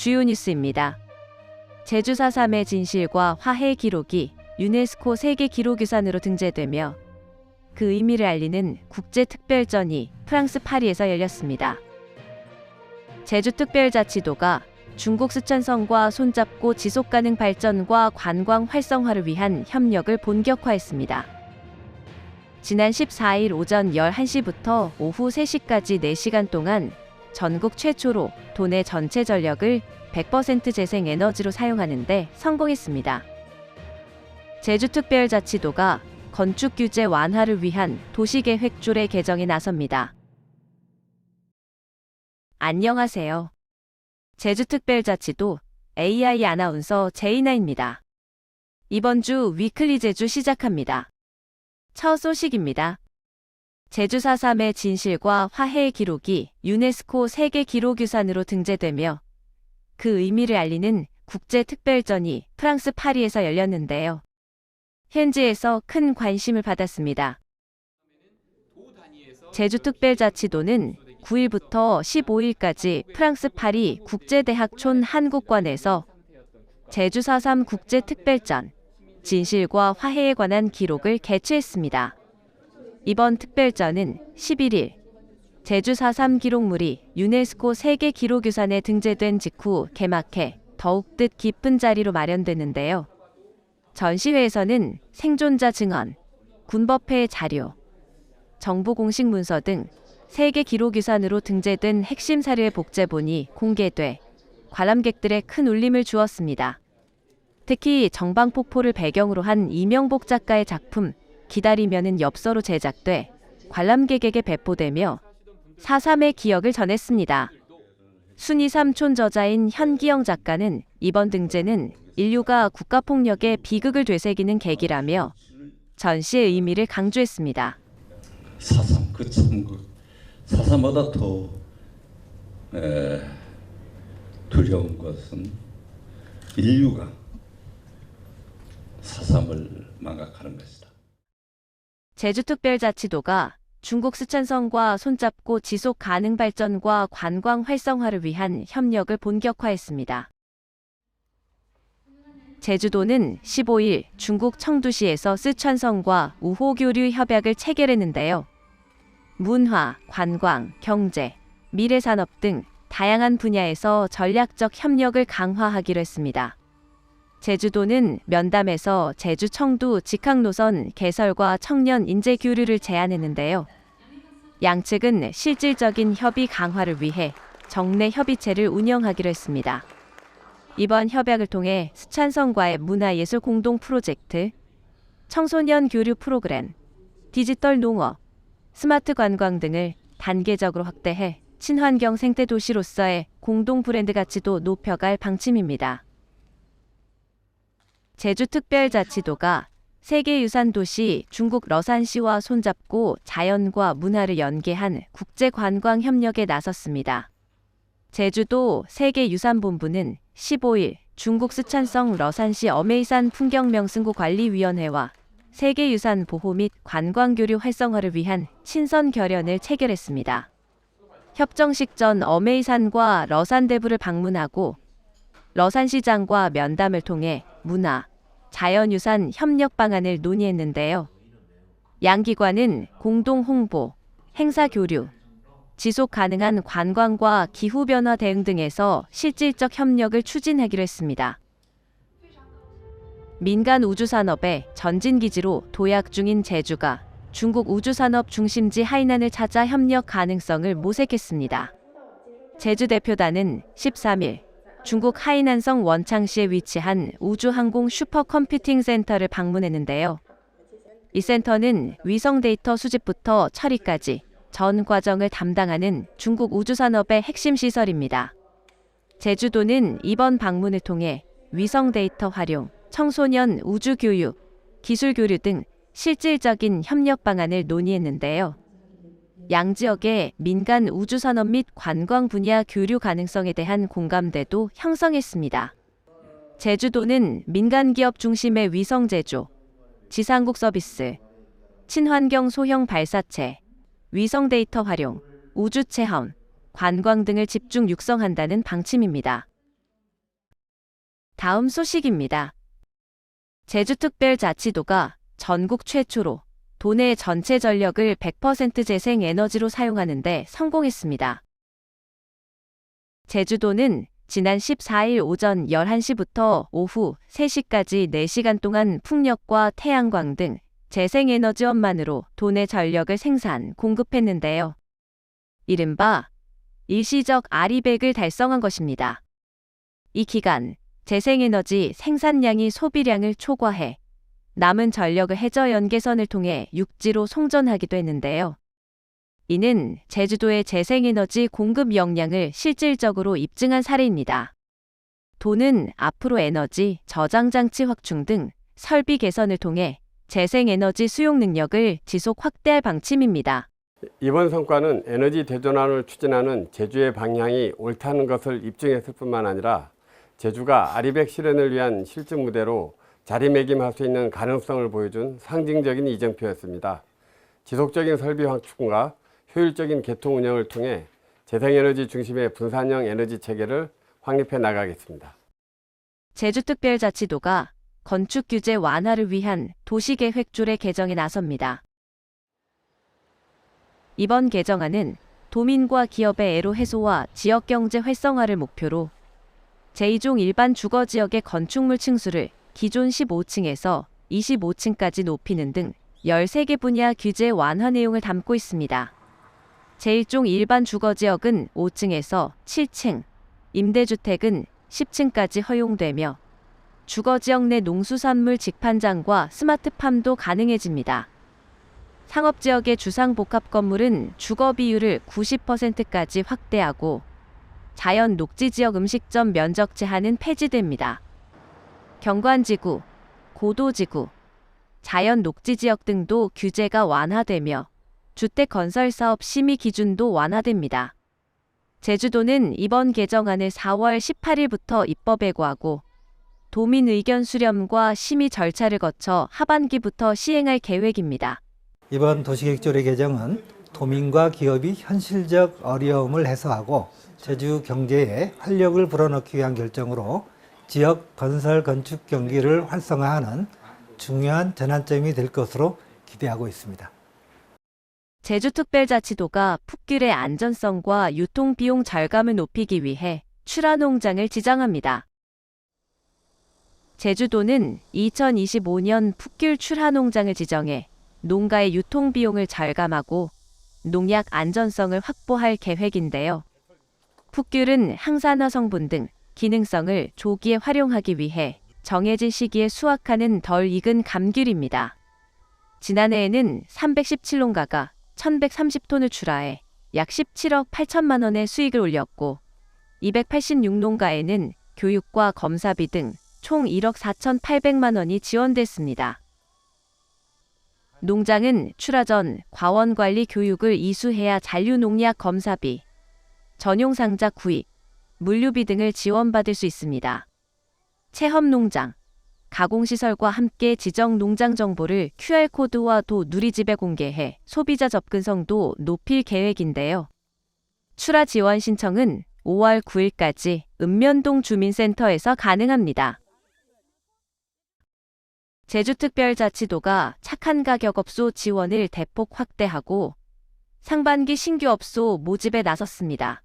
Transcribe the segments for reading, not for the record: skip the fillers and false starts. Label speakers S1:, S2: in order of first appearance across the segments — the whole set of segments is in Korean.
S1: 주요 뉴스입니다. 제주 4.3의 진실과 화해의 기록이 유네스코 세계기록유산으로 등재되며 그 의미를 알리는 국제특별전이 프랑스 파리에서 열렸습니다. 제주특별자치도가 중국 스촨성과 손잡고 지속가능 발전과 관광 활성화를 위한 협력을 본격화했습니다. 지난 14일 오전 11시부터 오후 3시까지 4시간 동안 전국 최초로 도내 전체 전력을 100% 재생에너지로 사용하는 데 성공했습니다. 제주특별자치도가 건축규제 완화를 위한 도시계획 조례 개정에 나섭니다. 안녕하세요. 제주특별자치도 AI 아나운서 제이나입니다. 이번 주 위클리 제주 시작합니다. 첫 소식입니다. 제주 4.3의 진실과 화해의 기록이 유네스코 세계기록유산으로 등재되며 그 의미를 알리는 국제특별전이 프랑스 파리에서 열렸는데요. 현지에서 큰 관심을 받았습니다. 제주특별자치도는 9일부터 15일까지 프랑스 파리 국제대학촌 한국관에서 제주 4.3 국제특별전 진실과 화해에 관한 기록을 개최했습니다. 이번 특별전은 11일 제주 4.3 기록물이 유네스코 세계기록유산에 등재된 직후 개막해 더욱 뜻 깊은 자리로 마련되는데요. 전시회에서는 생존자 증언, 군법회 자료, 정부 공식 문서 등 세계기록유산으로 등재된 핵심 사료의 복제본이 공개돼 관람객들의 큰 울림을 주었습니다. 특히 정방폭포를 배경으로 한 이명복 작가의 작품 기다리면은 엽서로 제작돼 관람객에게 배포되며 4.3의 기억을 전했습니다. 순이 삼촌 저자인 현기영 작가는 이번 등재는 인류가 국가폭력의 비극을 되새기는 계기라며 전시의 의미를 강조했습니다.
S2: 4.3 4.3보다 더 두려운 것은 인류가 4.3을 망각하는 것이다.
S1: 제주특별자치도가 중국 스촨성과 손잡고 지속 가능 발전과 관광 활성화를 위한 협력을 본격화했습니다. 제주도는 15일 중국 청두시에서 스촨성과 우호교류 협약을 체결했는데요. 문화, 관광, 경제, 미래산업 등 다양한 분야에서 전략적 협력을 강화하기로 했습니다. 제주도는 면담에서 제주 청두 직항노선 개설과 청년 인재 교류를 제안했는데요. 양측은 실질적인 협의 강화를 위해 정례 협의체를 운영하기로 했습니다. 이번 협약을 통해 스촨성과의 문화예술 공동 프로젝트, 청소년 교류 프로그램, 디지털 농업, 스마트 관광 등을 단계적으로 확대해 친환경 생태 도시로서의 공동 브랜드 가치도 높여갈 방침입니다. 제주특별자치도가 세계유산도시 중국 러산시와 손잡고 자연과 문화를 연계한 국제관광협력에 나섰습니다. 제주도 세계유산본부는 15일 중국 스촨성 러산시 어메이산 풍경명승구관리위원회와 세계유산 보호 및 관광교류 활성화를 위한 친선 결연을 체결했습니다. 협정식 전 어메이산과 러산대부를 방문하고 러산시장과 면담을 통해 문화, 자연유산 협력 방안을 논의했는데요. 양 기관은 공동 홍보, 행사 교류, 지속 가능한 관광과 기후변화 대응 등에서 실질적 협력을 추진하기로 했습니다. 민간 우주산업의 전진기지로 도약 중인 제주가 중국 우주산업 중심지 하이난을 찾아 협력 가능성을 모색했습니다. 제주 대표단은 13일 중국 하이난성 원창시에 위치한 우주항공 슈퍼컴퓨팅 센터를 방문했는데요. 이 센터는 위성 데이터 수집부터 처리까지 전 과정을 담당하는 중국 우주산업의 핵심 시설입니다. 제주도는 이번 방문을 통해 위성 데이터 활용, 청소년 우주교육, 기술교류 등 실질적인 협력 방안을 논의했는데요. 양 지역의 민간 우주산업 및 관광 분야 교류 가능성에 대한 공감대도 형성했습니다. 제주도는 민간 기업 중심의 위성 제조, 지상국 서비스, 친환경 소형 발사체, 위성 데이터 활용, 우주 체험, 관광 등을 집중 육성한다는 방침입니다. 다음 소식입니다. 제주특별자치도가 전국 최초로 도내 전체 전력을 100% 재생에너지로 사용하는 데 성공했습니다. 제주도는 지난 14일 오전 11시부터 오후 3시까지 4시간 동안 풍력과 태양광 등 재생에너지원만으로 도내 전력을 생산, 공급했는데요. 이른바 일시적 아리백을 달성한 것입니다. 이 기간 재생에너지 생산량이 소비량을 초과해 남은 전력을 해저 연계선을 통해 육지로 송전하기도 했는데요. 이는 제주도의 재생에너지 공급 역량을 실질적으로 입증한 사례입니다. 도는 앞으로 에너지 저장장치 확충 등 설비 개선을 통해 재생에너지 수용 능력을 지속 확대할 방침입니다.
S3: 이번 성과는 에너지 대전환을 추진하는 제주의 방향이 옳다는 것을 입증했을 뿐만 아니라 제주가 아리백 실현을 위한 실증 무대로 자리매김할 수 있는 가능성을 보여준 상징적인 이정표였습니다. 지속적인 설비 확충과 효율적인 개통 운영을 통해 재생에너지 중심의 분산형 에너지 체계를 확립해 나가겠습니다.
S1: 제주특별자치도가 건축 규제 완화를 위한 도시계획조례 개정에 나섭니다. 이번 개정안은 도민과 기업의 애로 해소와 지역경제 활성화를 목표로 제2종 일반 주거지역의 건축물 층수를 기존 15층에서 25층까지 높이는 등 13개 분야 규제 완화 내용을 담고 있습니다. 제1종 일반 주거지역은 5층에서 7층, 임대주택은 10층까지 허용되며 주거지역 내 농수산물 직판장과 스마트팜도 가능해집니다. 상업지역의 주상복합 건물은 주거 비율을 90%까지 확대하고 자연 녹지지역 음식점 면적 제한은 폐지됩니다. 경관지구, 고도지구, 자연 녹지지역 등도 규제가 완화되며 주택건설사업 심의 기준도 완화됩니다. 제주도는 이번 개정안을 4월 18일부터 입법예고하고 도민 의견 수렴과 심의 절차를 거쳐 하반기부터 시행할 계획입니다.
S4: 이번 도시계획조례 개정은 도민과 기업이 현실적 어려움을 해소하고 제주 경제에 활력을 불어넣기 위한 결정으로 지역 건설 건축 경기를 활성화하는 중요한 전환점이 될 것으로 기대하고 있습니다.
S1: 제주특별자치도가 풋귤의 안전성과 유통비용 절감을 높이기 위해 출하농장을 지정합니다. 제주도는 2025년 풋귤 출하농장을 지정해 농가의 유통비용을 절감하고 농약 안전성을 확보할 계획인데요. 풋귤은 항산화 성분 등 기능성을 조기에 활용하기 위해 정해진 시기에 수확하는 덜 익은 감귤입니다. 지난해에는 317농가가 1130톤을 출하해 약 17억 8천만 원의 수익을 올렸고 286농가에는 교육과 검사비 등 총 1억 4,800만 원이 지원됐습니다. 농장은 출하 전 과원관리 교육을 이수해야 잔류농약 검사비, 전용상자 구입, 물류비 등을 지원받을 수 있습니다. 체험농장, 가공시설과 함께 지정 농장 정보를 QR코드와 도 누리집에 공개해 소비자 접근성도 높일 계획인데요. 출하 지원 신청은 5월 9일까지 읍면동 주민센터에서 가능합니다. 제주특별자치도가 착한 가격 업소 지원을 대폭 확대하고 상반기 신규 업소 모집에 나섰습니다.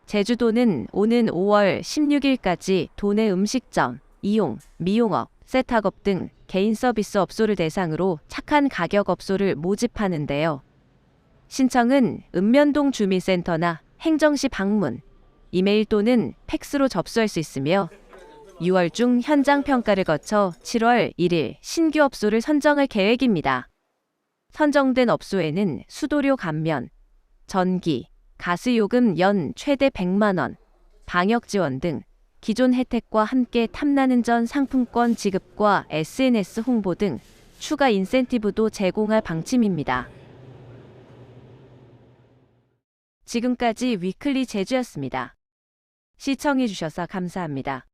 S1: 제주도는 오는 5월 16일까지 도내 음식점, 이용, 미용업, 세탁업 등 개인 서비스 업소를 대상으로 착한 가격 업소를 모집하는데요. 신청은 읍면동 주민센터나 행정시 방문, 이메일 또는 팩스로 접수할 수 있으며 6월 중 현장 평가를 거쳐 7월 1일 신규 업소를 선정할 계획입니다. 선정된 업소에는 수도료 감면, 전기, 가스요금 연 최대 100만 원, 방역 지원 등 기존 혜택과 함께 탐나는 전 상품권 지급과 SNS 홍보 등 추가 인센티브도 제공할 방침입니다. 지금까지 위클리 제주였습니다. 시청해주셔서 감사합니다.